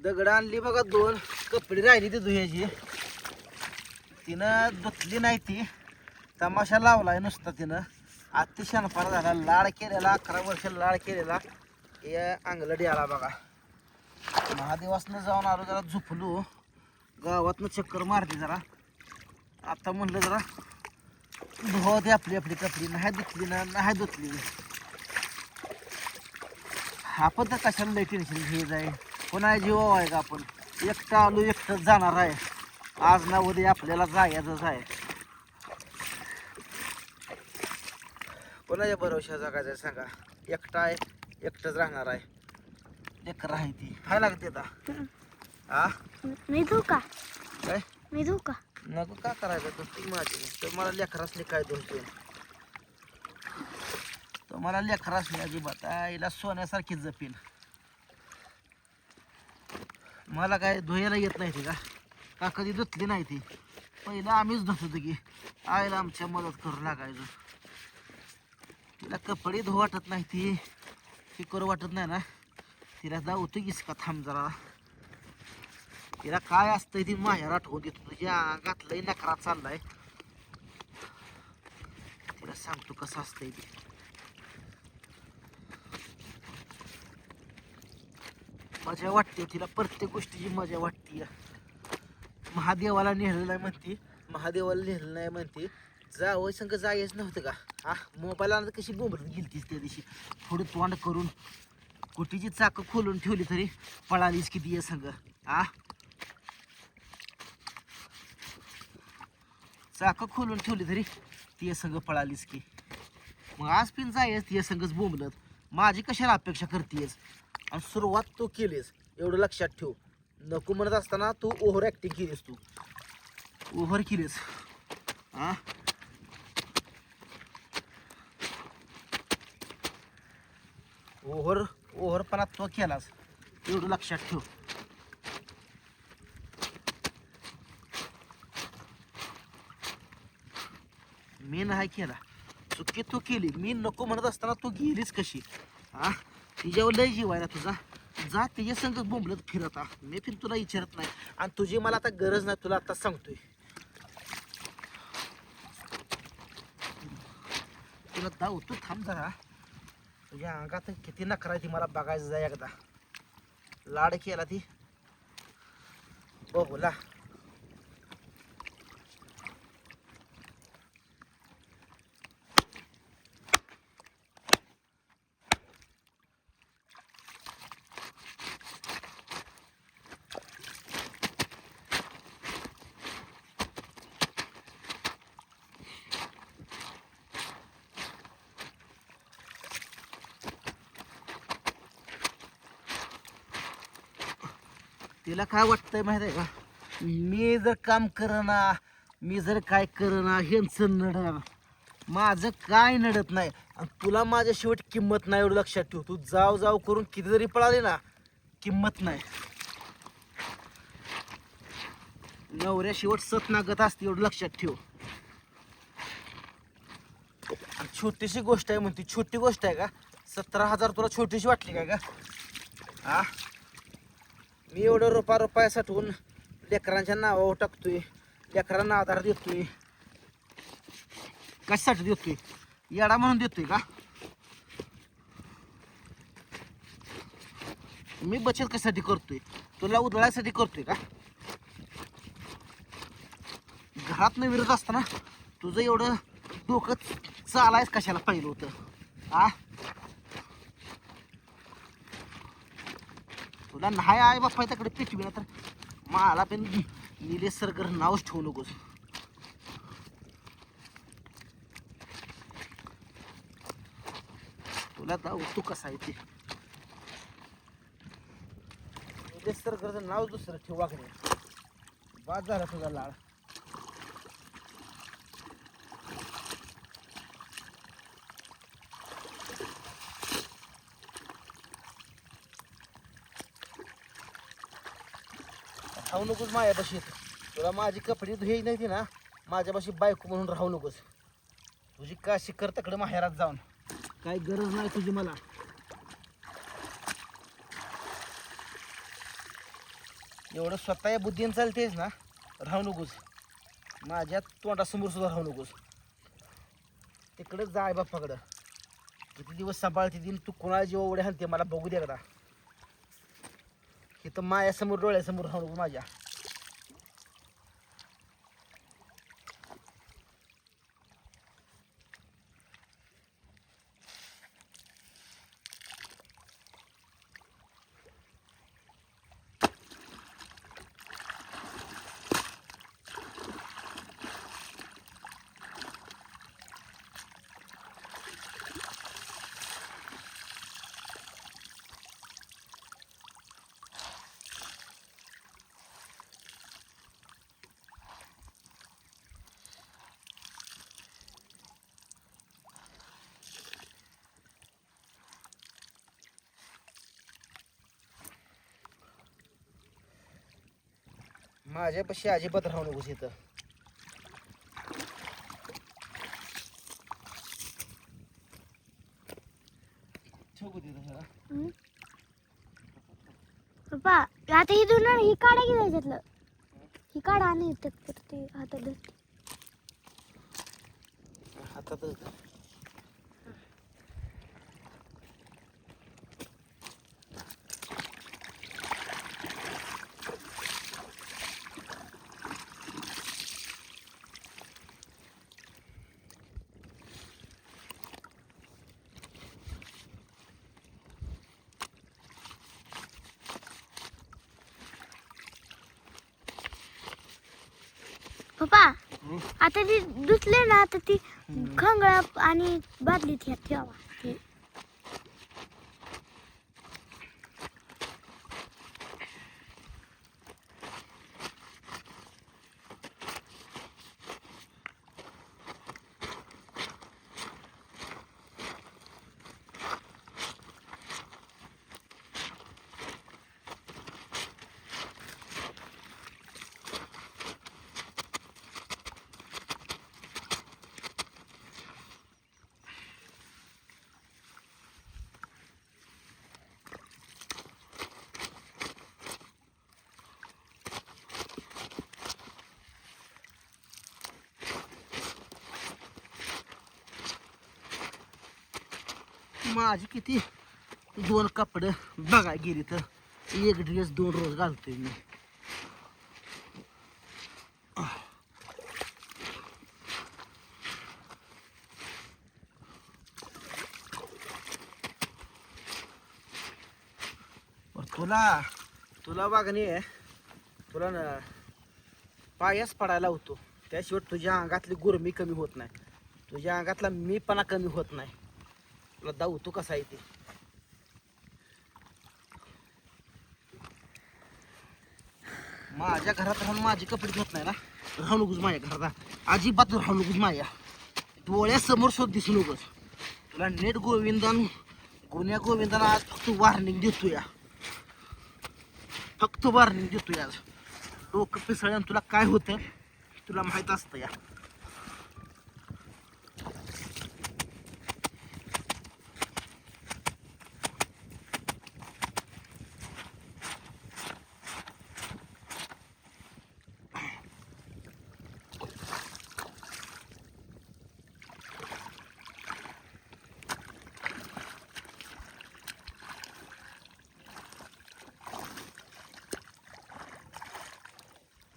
दगड आणली बघा 2 कपडे राहिली ती धुयाची तिनं धुतली नाही ती तमाशा लावलाय नुसता तिनं अतिशहाणपणा झाला लाड केलेला 11 वर्ष लाड केलेला या अंगलडी आला बघा महादेवासनं जाऊन आलो जरा झोपलो गावातनं चक्कर मारली जरा आता म्हणलं जरा धुवावते आपली आपली कपडी नाही धुतली ना नाही धुतली आपण तर कशाला लई टेन्शन घे जाय कोणा जीव आहे का आपण एकटं आलो एकटंच जाणार आहे आज ना उद्या आपल्याला जायचंच आहे कोणाच्या भरोशा जगायचं सांगा एकटा आहे एकटंच राहणार आहे लेकर आहे ती काय लागते आता हा मी धू का काय मी धू का नको का करायचं तर ती माझी तर मला लेकरासनी काय दोन तर मला लेकरासनी अजिबात आईला सोन्यासारखी जपील मला काय धुयाला येत नाही ती का कधी धुतली नाही ती पहिलं आम्हीच धुत होतो की आईला आमच्या मदत करू लागायचो तिला कपडे धुवू वाटत नाही ती करू वाटत नाही ना तिला जाऊ होतं कीस का थांब जरा तिला काय असतंय ती माझ्या आठवून देतो तुझ्या अंगातलंही नकरा चाललाय तिला सांगतो कसं असतंय ते मजा वाटते तिला प्रत्येक गोष्टीची मजा वाटते महादेवाला नेहलं नाही म्हणते महादेवाला नेहलं नाही म्हणते जावं संग जायच नव्हतं का हा मोबाईलला कशी बोंबलत गेलतीस त्या दिवशी थोडं तोंड करून कुटीची चाकं खोलून ठेवली तरी पळालीस किती ये संग हा चाकं खोलून ठेवली तरी ती संग पळालीस की मग आज पिन जायच ती संगच बोंबलत माझी कशाला अपेक्षा करतेस आणि सुरुवात तू केलीस एवढं लक्षात ठेव नको म्हणत असताना तू ओव्हर ॲक्टिंग केलीस तू ओव्हर केलीस हा ओव्हरपणा तो केलास एवढं लक्षात ठेव मी नाही केला चुकी तू केली मी नको म्हणत असताना तू गेलीस कशी हा तिच्यावर लय जीव आहे ना तुझा जा तिच्या संग बोंबलत फिरता मी पण तुला विचारत नाही आणि तुझी मला आता गरज नाही तुला आता सांगतोय तुला जाऊ तू थांब जरा तुझ्या अंगात किती नखरा ती मला बघायचं जाय एकदा लाड केला ती बोला तिला काय वाटतंय माहिती आहे का मी जर काम करना मी जर काय करना ह्यांचं नडणार माझं काय नडत नाही आणि तुला माझ्या शेवट किंमत नाही एवढं लक्षात ठेव तू जाव जाव करून किती जरी पळाली ना किंमत नाही नवऱ्या शेवट सत नागत असते एवढं लक्षात ठेव आणि छोटीशी गोष्ट आहे म्हणते छोटी गोष्ट आहे का 17,000 तुला छोटीशी वाटली काय का हा मी एवढं रुपया साठवून लेकरांच्या नावावर टाकतोय लेकरांना आधार देतोय कशासाठी देतोय येडा म्हणून देतोय का मी बचत कशासाठी करतोय तुला उधळायसाठी करतोय का घरात न विरत असताना तुझं एवढं डोकं चालायच कशाला पाहिलं होतं आ तुला नाही आहे बाप्पा त्याकडे पिटविला तर मला पण निलेश सरकर नावच ठेवू नकोस तुला जाऊ तू कसा आहे ते निलेश सरकरचं नाव दुसरं ठेव वागणे बाद झाला तुझा लाड राहू नकोस माझ्यापाशी तुला माझी कपडे धुई नाही ती ना माझ्यापाशी बायको म्हणून राहू नकोस तुझी काशी कर तकडे माहेरात जाऊन काही गरज नाही तुझी मला एवढं स्वतः या बुद्धीने चालतेस ना, राहू नकोस माझ्या तोंडासमोर सुद्धा राहू नकोस. तिकडे जाय बाप्पाकडं. किती दिवस सांभाळते दिन तू, कोणाला जीव उड्या हाणते मला बघू दे एकदा. इथं मायासमोर डोळ्यासमोर राहू नको माझ्या. माझ्यापाशी अजिबात राहू नकोस इथं. ठेवू तिथं सगळं. पप्पा आता ही धुणार, ही काढा की त्याच्यातलं. ही काढा आणि तर ते हातात धरते. हातातच पप्पा आता ती धुतले ना, आता ती खंगळा आणि बादलीत ह्यात ठेवा. ती माझी किती 2 कपडे बघाय गेली तर 1 ड्रेस 2 रोज घालतोय मी. तुला वागणे तुला ना पायास पडायला होतो, त्याशिवाय तुझ्या अंगातली गुरमी कमी होत नाही, तुझ्या अंगातला मीपणा कमी होत नाही. तुला दावतो कसा आहे ते. माझ्या घरात राहून माझे कपडे धुत नाही ना, राहू नकोस माझ्या घरात. अजिबात राहू नकोस माझ्या डोळ्यासमोर शोध दिसू नकोस. तुला नेट गुन्ह्या गोविंदानं आज फक्त वॉर्निंग देतोय, फक्त वॉर्निंग देतोय आज. डोकं पिसळ्यानं तुला काय होतं तुला माहित असतं या.